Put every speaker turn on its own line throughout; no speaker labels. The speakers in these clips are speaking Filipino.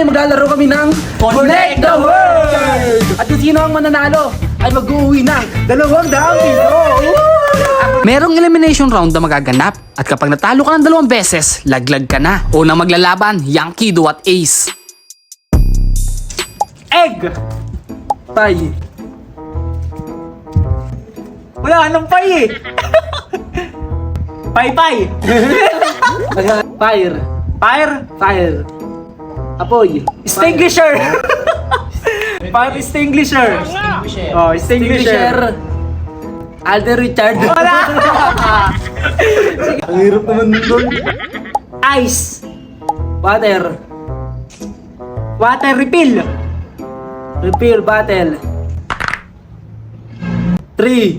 ay maglalaro kami ng Connect the World! At kung sino ang mananalo ay mag-uwi ng 200 piso!
Merong elimination round na magaganap at kapag natalo ka ng 2 beses, laglag ka na. Unang maglalaban, Yankee Do at Ace.
Egg!
Pay.
Wala nang pay eh! Pay-pay!
Fire.
Fire!
Fire. Apoy.
Extinguisher! Fire extinguisher! Oh, extinguisher!
Alden Richard.
Wala!
Ang hirap naman nun.
Ice!
Water.
Water refill!
Refill battle. 3,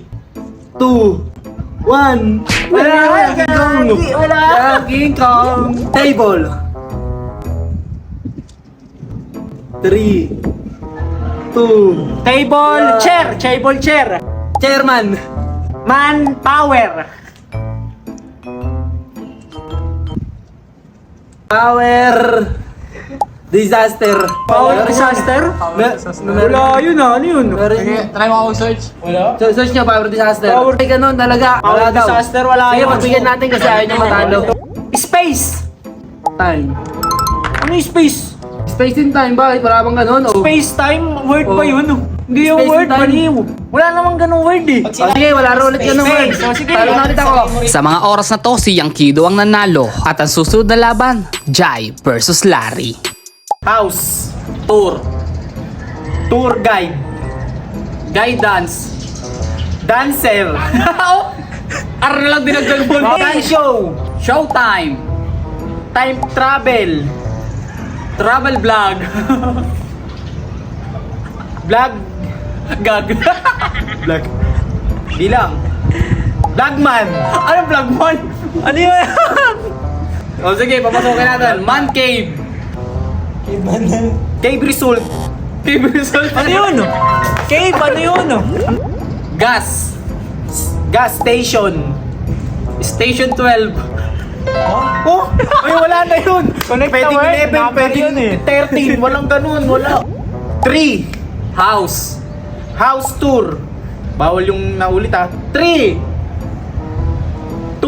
2, 1.
Wala!
King Kong. Table. 3, 2.
Table chair! Table chair!
Chairman.
Manpower!
Power. Disaster.
Power disaster? Wala yun ah, ano yun?
Try mo ako search.
Search nyo, power disaster.
Power-
Ay, ganun talaga.
Power
Wala daw.
disaster, wala
Sige,
yun.
pagbigyan natin kasi ayaw niya matalo.
Space!
Time.
Ano yung space?
Space in time, bakit? Wala bang ganun? Oh.
Space time? Word ba
Oh.
yun? Hindi yung
Space
word,
and time.
baliw. Wala namang ganung word eh.
Oh, sige, wala rin ulit ganun word.
Space. Oh, sige.
Talo na ulit ako.
Sa mga oras na to, si Yankee Do ang nanalo at ang susunod na laban, Jai versus Larry.
House. Tour. Tour guide. Guidance. Dancer.
Ara na lang dinagdag mo.
Gun show.
Showtime.
Time travel.
Travel vlog.
Vlog.
Gag.
Vlog. Bilang. Vlogman.
Ano vlog mo?
Ano yun?
O sige, papasukin natin. Man cave.
Cave result.
Cave result.
Ano yun? Cave, ano yun?
Gas.
Gas station.
Station 12.
Oh! Ay, wala na yun! Pwedeng 11, pwedeng 13, walang ganun, wala. 3.
House.
House tour. Bawal yung naulit ah. 3. 2.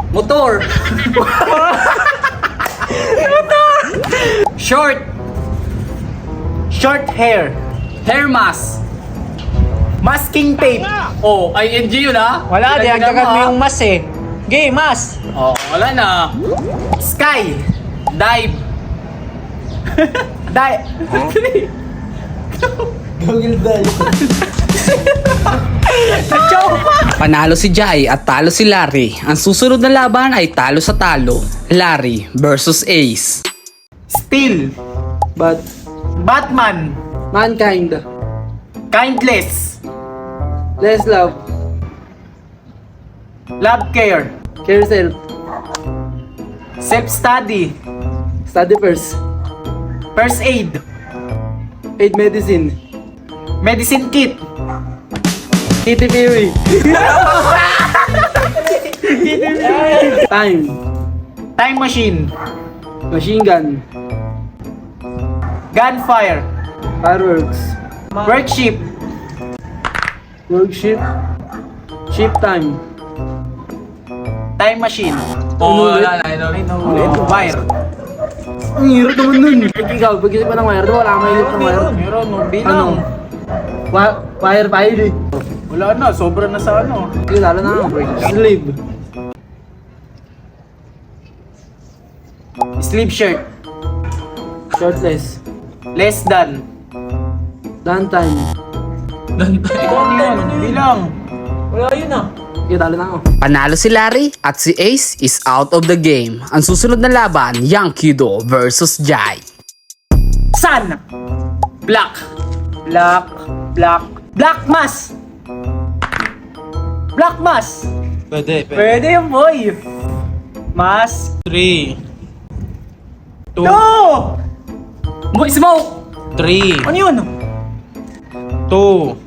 Motor. Short.
Short hair.
Hair mask.
Masking tape.
Oh, ING yun ha?
Wala,
Dinagdagan
diagdagan mo
ha?
yung mas eh. Game, mas!
Oh, wala na.
Sky.
Dive. Panalo si Jai at talo si Larry. Ang susunod na laban ay talo sa talo. Larry versus Ace.
Steel.
But,
Batman.
mankind.
Kindless.
Less love.
Love care.
Care yourself.
Self-study.
Study first.
First aid.
Aid medicine.
Medicine kit.
Kitty Fury. Time.
Time machine.
Machine gun.
Gunfire.
Fireworks.
Workship.
Workship. Ship time.
Time machine.
Oh,
wala
Wire.
Ang hirap naman nun. Ikaw, pag-isip pa ng wire, di ba wala kang mahilip ng wire?
Meron, bilang.
Ano? Wire file eh.
Wala na, sobra na sa ano.
Sige, lalo na ako. Sleeve.
Sleeve shirt.
Shortless.
Less than.
Downtime.
Ano yun? Bilang.
Sige, lalo na ako.
Panalo si Larry at si Ace is out of the game. Ang susunod na laban, Yankee Do versus Jai.
Sun.
Black.
Black. Black. Black mass. Black mass. Pwede yung boy. Mass.
3,
2.
Boy, smoke.
3,
Ano yun?
2,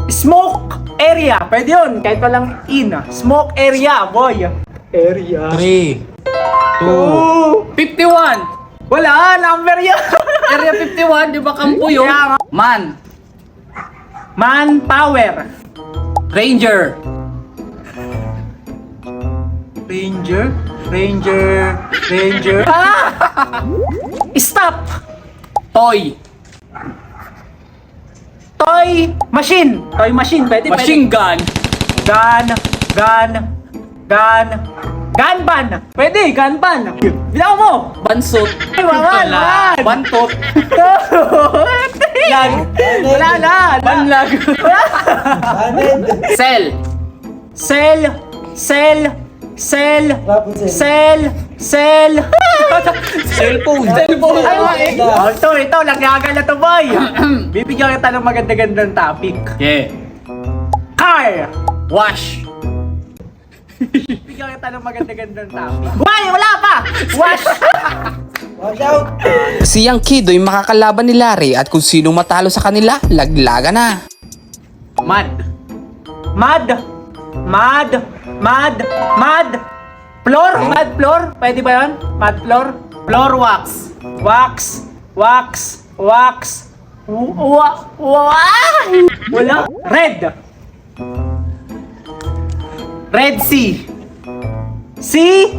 Smoke area. Pwede yun. Kahit palang in. Smoke area, boy. Area.
3, 2,
51.
Wala, number yun.
Area 51, di ba kampo yun?
Kaya nga.
Man.
Manpower.
Ranger.
Ranger. Stop.
Toy.
Toy machine. Pwede.
Machine gun.
Gun ban. Pwede, gun ban. Bilang mo.
Bansot.
Ay, wawan.
Bantot.
Lag. Wala na.
Banlag. Cell.
Cellphone.
Ay, ito, nagkakala to, boy. Bibigyan kita ng maganda-gandang topic.
Yeah.
Car.
Wash.
Bibigyan kita ng maganda-gandang topic. Why? Wala pa. Wash.
Si Yang Kido'y makakalaban ni Larry at kung sino matalo sa kanila, laglaga na.
Mad. Floor? Pwede ba yun? Mad floor? Floor wax. Wala. Red Sea. Sea.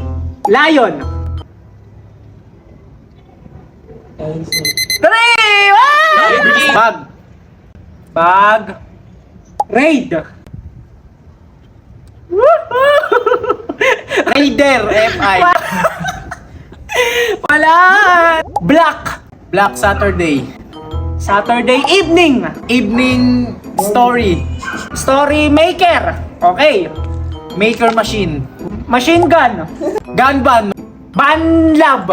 Lion. Three! Bag. Raid. Raider. F.I. Wala. Black Saturday. Evening story. Story maker. Okay. Maker machine. Machine gun. Gun ban. Banlab.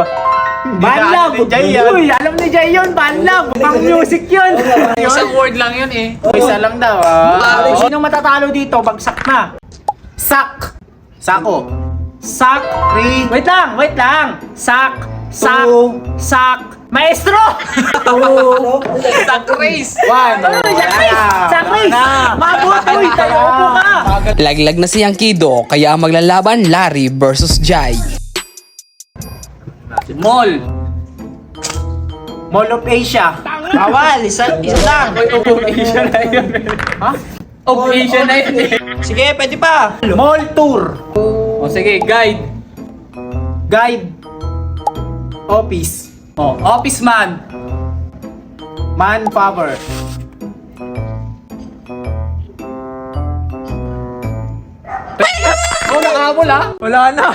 Uy, alam ni Jay yun. Banlab. Pang music yun.
Isang word lang yun eh.
Isa lang daw. Sino matatalo dito? Bagsak na. Sako. Wait lang. Sak. Maestro!
Sack race.
Sak race! Mabutoy! Tayo upo ka!
Laglag na si Yang Kido, kaya ang maglalaban Larry versus Jai. Mall.
Mall of Asia.
Bawal, isa lang.
Of Asia na yun.
Ha?
Of Asia na yun eh.
Sige, pwede pa.
Mall tour.
O sige, guide.
Office.
O, office man.
Manpower.
Oh, nakahabol ah.
Wala na.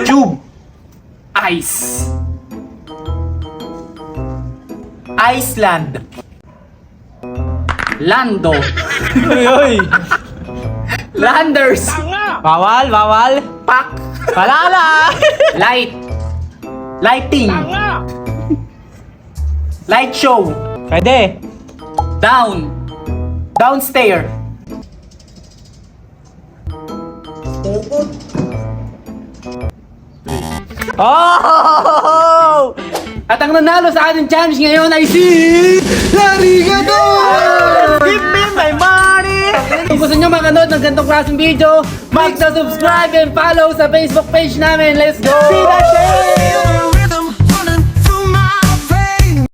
Tube.
Ice.
Iceland.
Lando.
Uy.
Landers.
Bawal.
Pack.
Palala.
Lighting. Light show.
Pwede.
Down.
Downstairs.
Oh!
At ang nanalo sa ating challenge ngayon ay si Larry Gadon!
Give me my money.
Kung gusto nyo makanood ng ganitong klaseng video, mag-subscribe and follow sa Facebook page namin. Let's go!
See that shit.